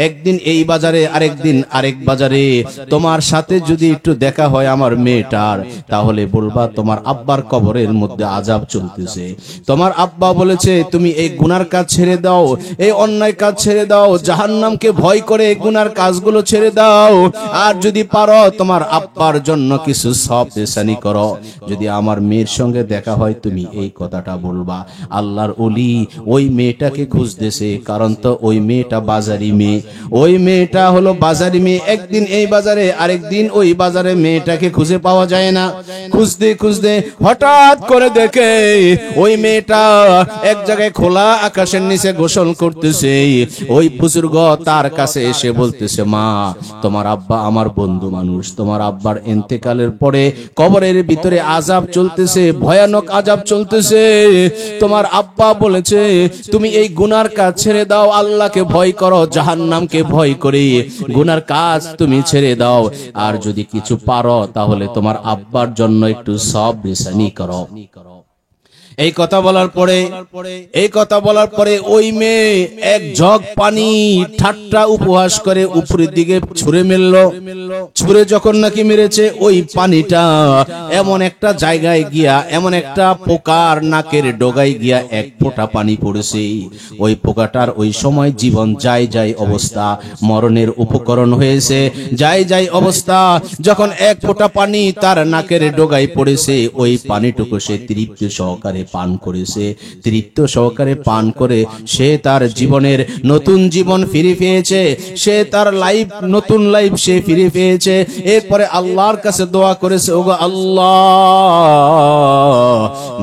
একদিন এই বাজারে, আরেকদিন আরেক বাজারে তোমার সাথে যদি একটু দেখা হয় আমার মেয়েটার, তাহলে বলবা তোমার আব্বার কবরের মধ্যে আযাব চলতেছে। তোমার আব্বা বলেছে তুমি এই গুনার কাজ ছেড়ে দাও, এই অন্যায় কাজ ছেড়ে দাও, জাহান্নামকে ভয় করে এই গুনার কাজগুলো ছেড়ে দাও। আর যদি পারো তোমার আব্বার জন্য কিছু সওয়াব পেশানি করো। যদি আমার মেয়ের সঙ্গে দেখা হয় তুমি এই কথাটা বলবা। আল্লাহর ওলি ওই মেয়েটাকে খুঁজতেছে, কারণ তো ওই মেয়েটা বাজারি মেয়ে, ওই মেয়েটা হলো বাজারি মেয়ে। একদিন এই বাজারে, আরেকদিন ওই বাজারে মেয়েটাকে খুঁজে পাওয়া যায় না। খুঁজতে খুঁজতে হঠাৎ করে দেখে ওই মেয়েটা এক জায়গায় খোলা আকাশের নিচে গোসল করতেছে। ওই বুজুর্গ তার কাছে এসে বলতেছে, মা তোমার আব্বা আমার বন্ধু মানুষ, তোমার আব্বার ইন্তেকালের পরে কবরের ভিতরে আযাব চলতেছে, ভয়ানক আযাব চলতেছে। তোমার আব্বা বলেছে তুমি এই গুনার কাজ ছেড়ে দাও, আল্লাহকে ভয় করো, জাহান্নামকে ভয় করে গুনার কাজ তুমি ছেড়ে দাও। আর যদি কিছু পারো তাহলে তোমার আব্বার জন্য একটু সওয়াব পেশানি করো। এই কথা বলার পরে ওই মেয়ে এক জগ পানি ঠাট্টা উপহাস করে উপরের দিকে ছুঁড়ে মেরলো। ছুঁড়ে যখন নাকি মেরেছে, ওই পানিটা এমন একটা জায়গায় গিয়া, এমন একটা পোকার নাকের ডগায় গিয়া এক ফোঁটা পানি পড়েছে। ওই পোকাটার ওই সময় জীবন যায় অবস্থা, মরণের উপকরণ হয়েছে, যায় অবস্থা। যখন এক ফোঁটা পানি তার নাকের ডগায় পড়েছে, ওই পানিটুকু সে তৃপ্তি সহকারে পান করেছে। তৃপ্ত সহকারে পান করে সে তার জীবনের নতুন জীবন ফিরে পেয়েছে, সে তার লাইফ, নতুন লাইফ সে ফিরে পেয়েছে। এরপরে আল্লাহর কাছে দোয়া করেছে, ওগো আল্লাহ,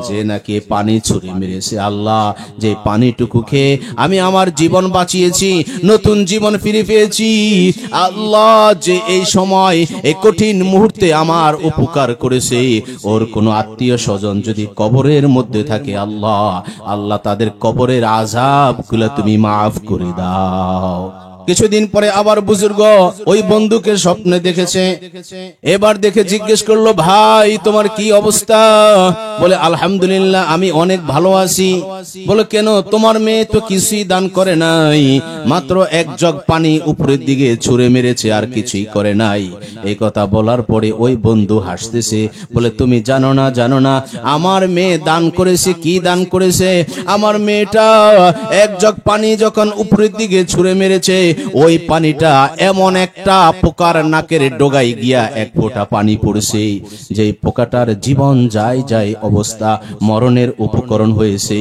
যে নাকি পানি ছুঁড়ে মেরেছে, আল্লাহ যে পানিটুকু খেয়ে আমি আমার জীবন বাঁচিয়েছি, নতুন জীবন ফিরে পেয়েছি, আল্লাহ যে এই সময় এই কঠিন মুহূর্তে আমার উপকার করেছে, ওর কোনো আত্মীয় স্বজন যদি কবরের মধ্যে থাকে, আল্লাহ তাদের কবরের আযাবগুলো তুমি মাফ করে দাও। কিছুদিন পরে আবার বুজুর্গ ওই বন্ধুকে স্বপ্নে দেখেছে। এবার দেখে জিজ্ঞেস করলো, ভাই তোমার কি অবস্থা? বলে আলহামদুলিল্লাহ আমি অনেক ভালো আছি। বলে কেন? তোমার মেয়ে তো কিছুই দান করে নাই, মাত্র এক জগ পানি উপরের দিকে ছুঁড়ে মেরেছে, আর কিছুই করে নাই। এই কথা বলার পরে ওই বন্ধু হাসতেছে, বলে তুমি জানো না আমার মেয়ে দান করেছে। কি দান করেছে? আমার মেয়েটা এক জগ পানি যখন উপরের দিকে ছুঁড়ে মেরেছে, ওই পানিটা এমন একটা পোকার নাকের ডগায় গিয়া এক ফোঁটা পানি পড়ছে, যে পোকাটার জীবন যায় অবস্থা, মরণের উপকরণ হয়েছে।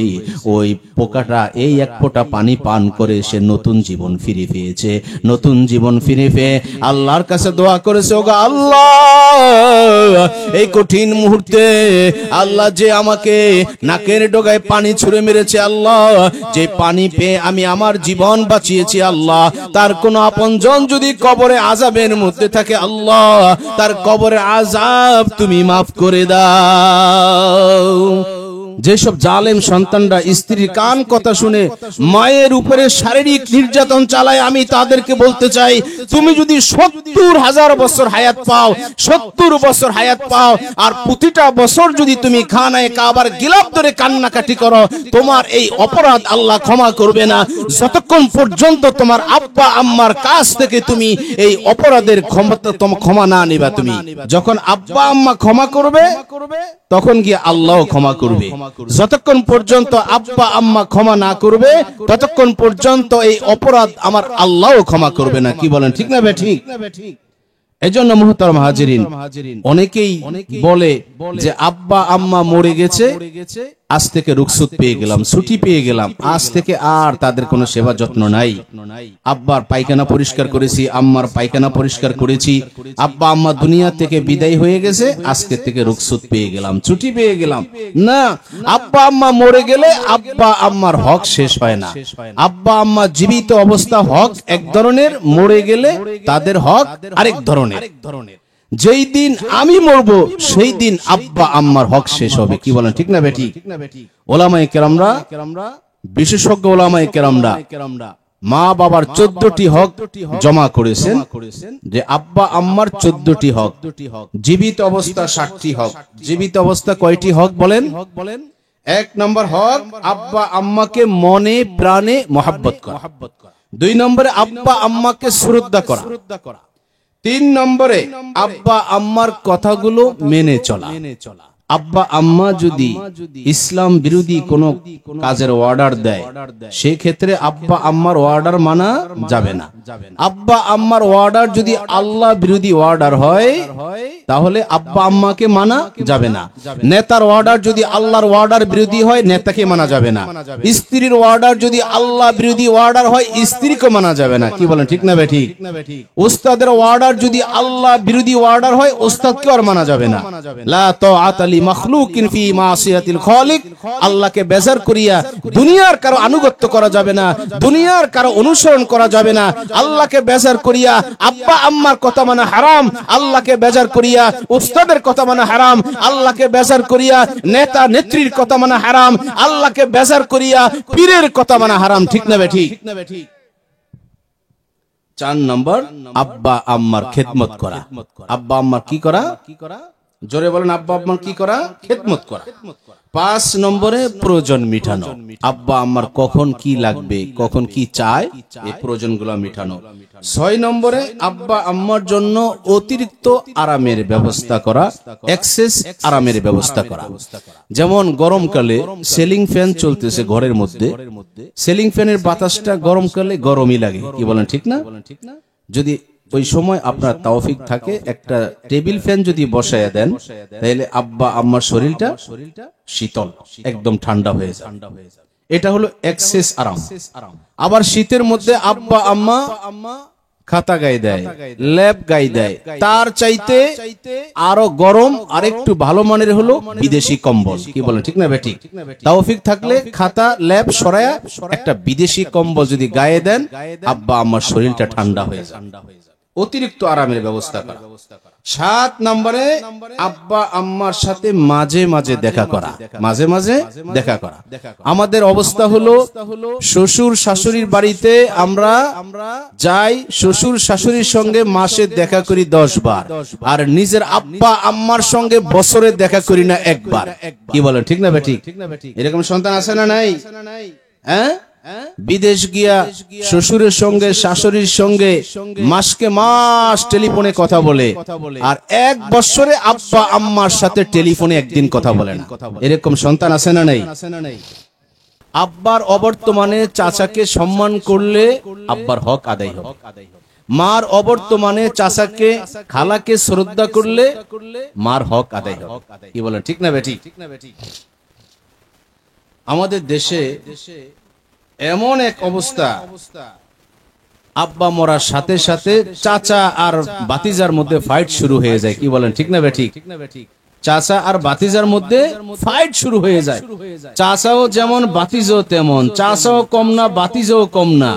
ওই পোকাটা এই এক ফোঁটা পানি পান করে সে নতুন জীবন ফিরে পেয়েছে। নতুন জীবন ফিরে পেয়ে আল্লাহর কাছে দোয়া করেছে, ওগো আল্লাহ, এই কঠিন মুহূর্তে আল্লাহ যে আমাকে নাকের ডগায় পানি ছুঁড়ে মেরেছে, আল্লাহ যে পানি পেয়ে আমি আমার জীবন বাঁচিয়েছি, আল্লাহ তার কোন আপনজন যদি কবরে আযাবের মধ্যে থাকে, আল্লাহ তার কবরে আযাব তুমি মাফ করে দাও। যেসব জালেম সন্তানরা স্ত্রীর কান কথা শুনে মায়ের উপরে শারীরিক নির্যাতন চালায়, আমি তাদেরকে বলতে চাই, তুমি যদি ৭০,০০০ বছর হায়াত পাও, ৭০ বছর হায়াত পাও, আর প্রতিটা বছর যদি তুমি খানায়ে কাবার গিলাফ ধরে কান্নাকাটি করো, তোমার এই অপরাধ আল্লাহ ক্ষমা করবে না, যতক্ষণ পর্যন্ত তোমার আব্বা আম্মার কাছ থেকে তুমি এই অপরাধের ক্ষমা না নিবা। তুমি যখন আব্বা আম্মা ক্ষমা করবে, তখন গিয়ে আল্লাহ ক্ষমা করবে। যতক্ষণ পর্যন্ত আব্বা আম্মা ক্ষমা না করবে, ততক্ষণ পর্যন্ত এই অপরাধ আমার আল্লাহও ক্ষমা করবে না। কি বলেন, ঠিক না বেঠিক? এজন্য মুহতারাম হাজিরিন, অনেকেই বলে যে আব্বা আম্মা মরে গেছে, আজ থেকে রুখসত পেয়ে গেলাম, ছুটি পেয়ে গেলাম, আজ থেকে আর তাদের কোনো সেবা যত্ন নাই। আব্বার পায়খানা পরিষ্কার করেছি, আম্মার পায়খানা পরিষ্কার করেছি, আব্বা আম্মা দুনিয়া থেকে বিদায় হয়ে গেছে, আজকে থেকে রুখসত পেয়ে গেলাম, ছুটি পেয়ে গেলাম। না, আব্বা আম্মা মরে গেলে আব্বা আম্মার হক শেষ হয় না। আব্বা আম্মা জীবিত অবস্থা হক এক ধরনের, মরে গেলে তাদের হক আরেক ধরনের। যেই দিন আমি মরবো সেই দিন আব্বা আম্মার হক শেষ হবে। কি বলেন, ঠিক না বেটি? ওলামায়ে কেরামরা, বিশেষজ্ঞ ওলামায়ে কেরামরা মা বাবার 14টি হক জমা করেছেন, যে আব্বা আম্মার 14টি হক, জীবিত অবস্থা 60টি হক। জীবিত অবস্থা কয়টি হক বলেন? 1 নম্বর হক, আব্বা আম্মাকে মনে প্রাণে মহব্বত করা। 2 নম্বরে আব্বা আম্মাকে শ্রদ্ধা করা। 3 নম্বরে আব্বা আম্মার কথাগুলো মেনে চলা। আব্বা আম্মা যদি ইসলাম বিরোধী কোনো কাজের অর্ডার দেয়, সেই ক্ষেত্রে আব্বা আম্মার অর্ডার মানা যাবে না। আব্বা আম্মার অর্ডার যদি আল্লাহ বিরোধী অর্ডার হয়, তাহলে আব্বা আম্মাকে মানা যাবে না। নেতার অর্ডার যদি আল্লাহর অর্ডার বিরোধী হয়, নেতাকে মানা যাবে না। স্ত্রীর অর্ডার যদি আল্লাহ বিরোধী অর্ডার হয়, স্ত্রীকে মানা যাবে না। কি বলেন, ঠিক না বেঠিক? উস্তাদের অর্ডার যদি আল্লাহ বিরোধী অর্ডার হয়, উস্তাদকে আর মানা যাবে না। লা তাআতা লি মাখলুকিন ফি মাসিয়াতিল খালিক। আল্লাহকে বেজার করিয়া দুনিয়ার কারো আনুগত্য করা যাবে না, দুনিয়ার কারো অনুসরণ করা যাবে না। আল্লাহকে বেজার করিয়া আব্বা আম্মার কথা মানা হারাম, আল্লাহকে বেজার করিয়া উস্তাদের কথা মানা হারাম, আল্লাহকে বেজার করিয়া নেতা নেত্রীর কথা মানা হারাম, আল্লাহকে বেজার করিয়া পীরের কথা মানা হারাম। ঠিক না বেঠিক? 4 নম্বর আব্বা আম্মার খেদমত করা। আব্বা আম্মার কি করা? জোরে বলেন, আব্বা আম্মার কি করা? খেদমত করা। 5 নম্বরে প্রয়োজন মিটানো। আব্বা আম্মার কখন কি লাগবে, কখন কি চায়, এই প্রয়োজনগুলো মিটানো। 6 নম্বরে আব্বা আম্মার জন্য অতিরিক্ত আরামের ব্যবস্থা করা, এক্সেস আরামের ব্যবস্থা করা। যেমন গরমকালে সিলিং ফ্যান চলতেছে ঘরের মধ্যে, সিলিং ফ্যানের বাতাসটা গরমকালে গরমই লাগে। কি বলেন, ঠিক না? যদি ওই সময় আপনার তৌফিক থাকে, একটা টেবিল ফ্যান যদি বসায় দেন, তাহলে আব্বা আম্মার শরীরটা শীতল, একদম ঠান্ডা হয়ে যায়। এটা হলো এক্সেস আরাম। আবার শীতের মধ্যে আব্বা আম্মা খাতা গায়ে দেয়, ল্যাপ গায়ে দেয়, তার চাইতে আরো গরম আর একটু ভালো মানের হলো বিদেশি কম্বল। কি বলেন, ঠিক না বেঠিক? তৌফিক থাকলে খাতা ল্যাপ সরায়া একটা বিদেশি কম্বল যদি গায়ে দেন, আব্বা আম্মার শরীরটা ঠান্ডা হয়ে যায়। অতিরিক্ত আরামের ব্যবস্থা করা। 7 নম্বরে আব্বা আম্মার সাথে মাঝে মাঝে দেখা করা, মাঝে মাঝে দেখা করা। আমাদের অবস্থা হলো, শ্বশুর শাশুড়ির বাড়িতে আমরা যাই, শ্বশুর শাশুড়ির সঙ্গে মাসে দেখা করি 10 বার, আর নিজের আব্বা আম্মার সঙ্গে বছরে দেখা করি না একবার। কি বলেন, ঠিক না বেঠিক? এরকম সন্তান আছে না নাই? হ্যাঁ, বিদেশ গিয়া শ্বশুরের সঙ্গে শাশুড়ির সঙ্গে মাসকে মাস টেলিফোনে কথা বলে, আর 1 বছরে আব্বা আম্মার সাথে টেলিফোনে একদিন কথা বলে না। এরকম সন্তান আছে না নাই? আব্বার অবর্তমানে চাচাকে সম্মান করলে আব্বার হক আদায় হবে। মার অবর্তমানে চাচাকে খালাকে শ্রদ্ধা করলে মার হক আদায় হবে। কি বলেন, ঠিক না বেঠিক? আমাদের দেশে এমন এক অবস্থা, আব্বা মরার সাথে সাথে চাচা আর ভাতিজার মধ্যে ফাইট শুরু হয়ে যায়। কি বলেন, ঠিক না বেঠিক? চাচা আর ভাতিজার মধ্যে ফাইট শুরু হয়ে যায়। চাচাও যেমন, ভাতিজাও তেমন। চাচাও কম না, ভাতিজাও কম না।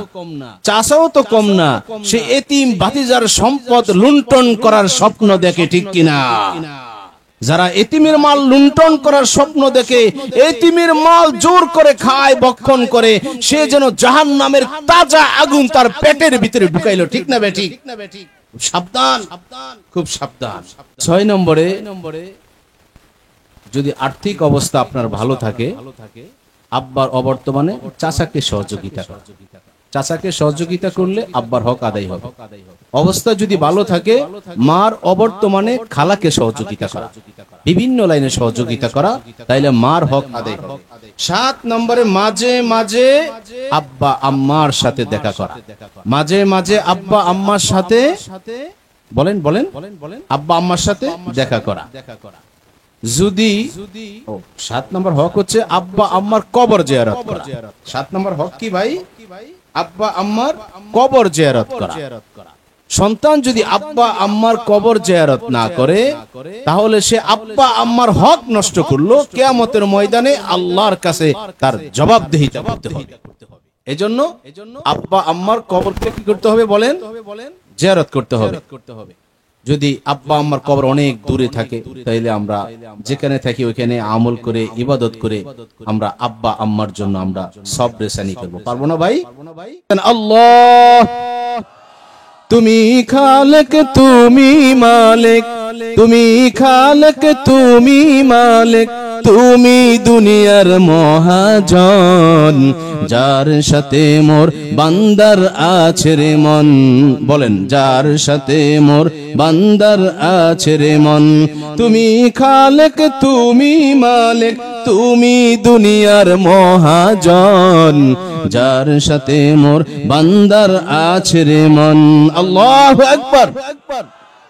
চাচাও তো কম না, সে এতিম ভাতিজার সম্পদ লুণ্ঠন করার স্বপ্ন দেখে। ঠিক কিনা? যারা এতিমের মাল লুণ্ঠন করার স্বপ্ন দেখে, এতিমের মাল জোর করে খায়, ভক্ষণ করে, সে যেন জাহান্নামের তাজা আগুন তার পেটের ভিতরে ঢুকাইলো। ঠিক না বেঠিক? সাবধান, খুব সাবধান। 6 নম্বরে যদি আর্থিক অবস্থা আপনার ভালো থাকে, আব্বার অবর্তমানে চাচাকে সহযোগিতা করা। চাচাকে সহযোগিতা করলে আব্বার হক আদায় হবে। অবস্থা যদি ভালো থাকে, মার অবর্তমানে খালাকে সহযোগিতা করা, বিভিন্ন লাইনে সহযোগিতা করা, তাইলে মার হক আদায় হবে। 7 নম্বরে মাঝে মাঝে আব্বা আম্মার সাথে দেখা করা। মাঝে মাঝে আব্বা আম্মার সাথে বলেন আব্বা আম্মার সাথে দেখা করা। যদি 7 নম্বর হক হচ্ছে আব্বা আম্মার কবর জিয়ারত করা। 7 নম্বর হক কি ভাই? আব্বা আম্মার কবর জিয়ারত করা। সন্তান যদি আব্বা আম্মার কবর জিয়ারত না করে, তাহলে সে আব্বা আম্মার হক নষ্ট করলো। কিয়ামতের ময়দানে আল্লাহর কাছে তার জবাবদিহিতা করতে হবে। এজন্য আব্বা আম্মার কবরকে কি করতে হবে বলেন? জিয়ারত করতে হবে। যদি আব্বা আম্মার কবর অনেক দূরে থাকে, তাইলে আমরা যেখানে থাকি ওইখানে আমল করে, ইবাদত করে আমরা আব্বা আম্মার জন্য আমরা সব রেসানি করব। পারবো না ভাই? আল্লাহ তুমি খালেক, তুমি মালিক, তুমি খালেক, তুমি মালিক, তুমি দুনিয়ার মহাজন, যার সাথে মোর বান্দার আছে রে মন। বলেন, যার সাথে মোর বান্দার আছে রে মন। তুমি খালেক, তুমি মালিক, তুমি দুনিয়ার মহাজন, যার সাথে মোর বান্দার আছে রে মন। আল্লাহু আকবার,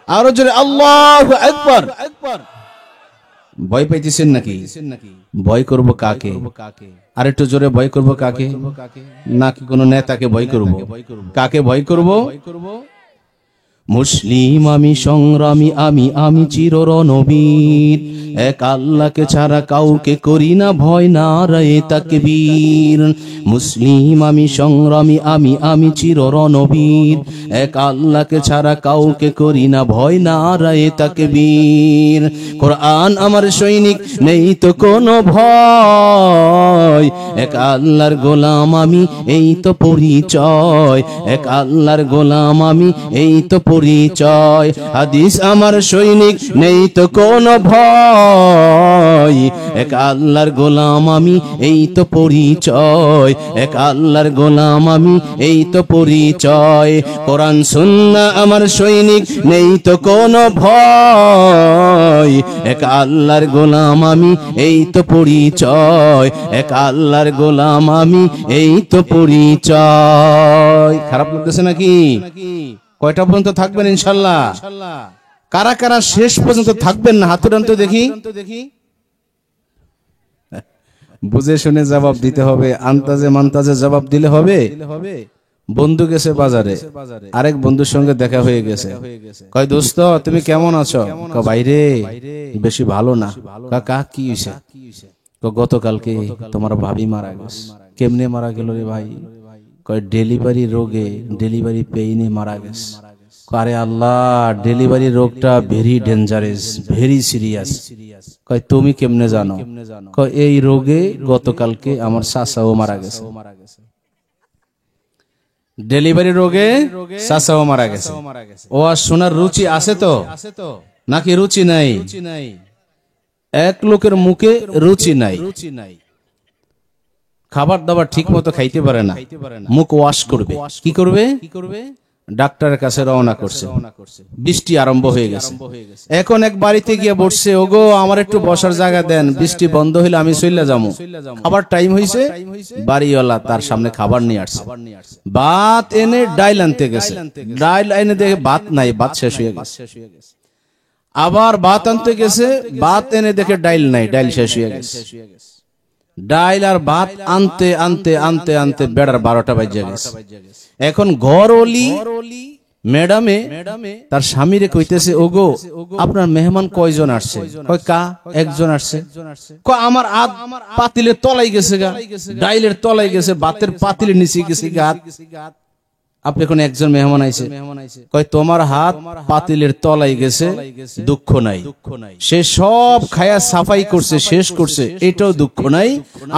আরো জোরে আল্লাহু আকবার। ভয় পাইতেছেন নাকি? ভয় করব কাকে? আর একটু জোরে, ভয় করব কাকে? নাকি কোন নেতাকে ভয় করব? কাকে ভয় করব? মুসলিম আমি, সংগ্রামী আমি, আমি চিররণবীর, এক আল্লাহকে ছাড়া কাউকে করি না ভয়, নারায়ে তাকবীর। মুসলিম আমি, সংগ্রামী আমি, আমি চিররণবীর, এক আল্লাহকে ছাড়া কাউকে করি না ভয়, নারায়ে তাকবীর। কোরআন আমার সৈনিক, নেই তো কোনো ভয়, এক আল্লাহর গোলাম আমি, এই তো পরিচয়, এক আল্লাহর গোলাম আমি, এই তো পরিচয়। হাদিস আমার সৈনিক, নেই তো কোনো ভয়, এক আল্লাহর গোলাম আমি, এই তো পরিচয়, এক আল্লাহর গোলাম আমি, এই তো পরিচয়। কোরআন সুন্নাহ আমার সৈনিক, নেই তো কোনো ভয়, এক আল্লাহর গোলাম আমি, এই তো পরিচয়, এক আল্লাহর গোলাম আমি, এই তো পরিচয়। খারাপ লাগতেছে নাকি? কয়টা পর্যন্ত থাকবেন ইনশাআল্লাহ? কারা কারা শেষ পর্যন্ত থাকবেন না? হাত উঠান তো দেখি। বুঝে শুনে জবাব দিতে হবে, আন্তাজে মান্তাজে জবাব দিলে হবে। বন্ধু গেছে বাজারে, আরেক বন্ধুর সঙ্গে দেখা হয়ে গেছে। কয়, দোস্ত তুমি কেমন আছো? কয়, বাইরে বেশি ভালো না। কাকা কি হইছে? গতকালকে তোমার ভাবি মারা গেছে। কেমনে মারা গেল রে ভাই? কয়, ডেলিভারি রোগে, ডেলিভারি পেইনে মারা গেছে। আরে আল্লাহ, ডেলিভারি রোগটা ভেরি ডেঞ্জারাস, ভেরি সিরিয়াস। কয়, তুমি কেমনে জানো? কয়, এই রোগে গতকালকে আমার চাচাও মারা গেছে। ডেলিভারি রোগে চাচাও মারা গেছে। ও আর শোনার রুচি আছে তো নাকি রুচি নাই? এক লোকের মুখে রুচি নাই, খাবার দাবার ঠিক মতো খাইতে পারে না, মুখ ওয়াশ করবে, কি করবে? ডাক্তারের কাছে রওনা করছে। বৃষ্টি আরম্ভ হয়ে গেছে। এখন এক বাড়িতে গিয়ে বসছে, ওগো আমার একটু বসার জায়গা দেন, বৃষ্টি বন্ধ হইলে আমি চলে যাবো। খাবার টাইম হয়েছে, বাড়িওয়ালা তার সামনে খাবার নিয়ে আসছে। ভাত এনে ডাইল আনতে গেছে, ডাইল এনে দেখে ভাত নাই, ভাত শেষ হয়ে গেছে। আবার ভাত আনতে গেছে, ভাত এনে দেখে ডাইল নাই, ডাইল শেষ হয়ে গেছে। ডাইল আর ভাত আনতে আনতে আনতে আনতে বেড়ার 12টা বাজে গেছে। এখন ঘরওয়ালি ম্যাডামে তার স্বামীরে কইতেছে, ওগো আপনার মেহমান কয়জন আসছে? কয়, কা একজন আসছে। কয়, আমার আদ পাতিলের তলাই গেছে গা, ডাইলের তলাই গেছে, ভাতের পাতিলের নিচে গেছে গা। আপনি এখন একজন মেহমান আইছে। কয়, তোমার হাত পাতিলের তলাই গেছে, দুঃখ নাই, সে সব খায়া সাফাই করছে, শেষ করছে, এটাও দুঃখ নাই।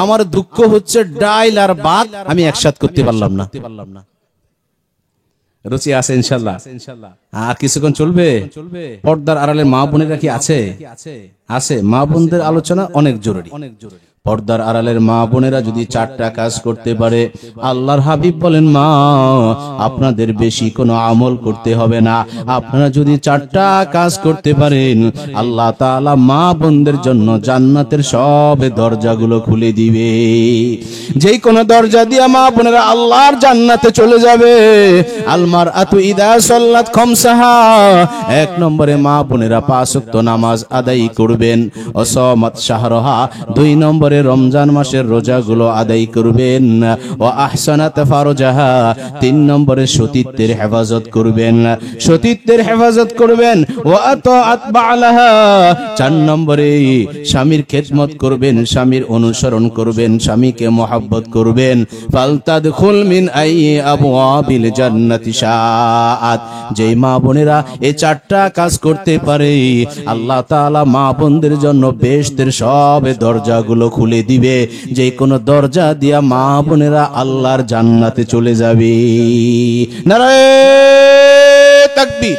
আমার দুঃখ হচ্ছে ডাইল আর ভাত আমি একসাথে করতে পারলাম না। রুচি আছে ইনশাআল্লাহ? আর কিছুক্ষণ চলবে। পর্দার আড়ালের মা বোনেরা কি আছে? আছে। মা বোনদের আলোচনা অনেক জরুরি। পর্দার আড়ালের মা বোনেরা যদি 4টা কাজ করতে পারে, আল্লাহর হাবিব বলেন, মা আপনাদের বেশি কোনো আমল করতে হবে না। আপনারা যদি 4টা কাজ করতে পারেন, আল্লাহ তাআলা মা বোনদের জন্য জান্নাতের সব দরজাগুলো খুলে দিবে। যেই কোনো দরজা দিয়ে মা বোনেরা আল্লাহর জান্নাতে চলে যাবে। আলমার আতু ইদা সাল্লাত খামসাহা, 1 নম্বরে মা বোনেরা 5 ওয়াক্ত নামাজ আদায় করবেন। অসমাত শাহরহা, 2 নম্বরে রমজান মাসের রোজাগুলো আদায় করবেন। ও আহসানাত ফারজাহা, 3 নম্বরে সতীত্বের হেফাজত করবেন, সতীত্বের হেফাজত করবেন। ও আতাআত বালাহা, 4 নম্বরে স্বামীর খেদমত করবেন, স্বামীর অনুসরণ করবেন, স্বামীকে মহব্বত করবেন। ফালতাদখুল মিন আইয়ি আবওয়াবিল জান্নাতি শাআত। যেই মা বোনেরা এই 4টা কাজ করতে পারে, আল্লাহ তাআলা মা বোনদের জন্য বেহেশতের সব দরজাগুলো খুলে দিবে। যে কোনো দরজা দিয়া মা বোনেরা আল্লাহর জান্নাতে চলে যাবে। নারায়ে তাকবীর।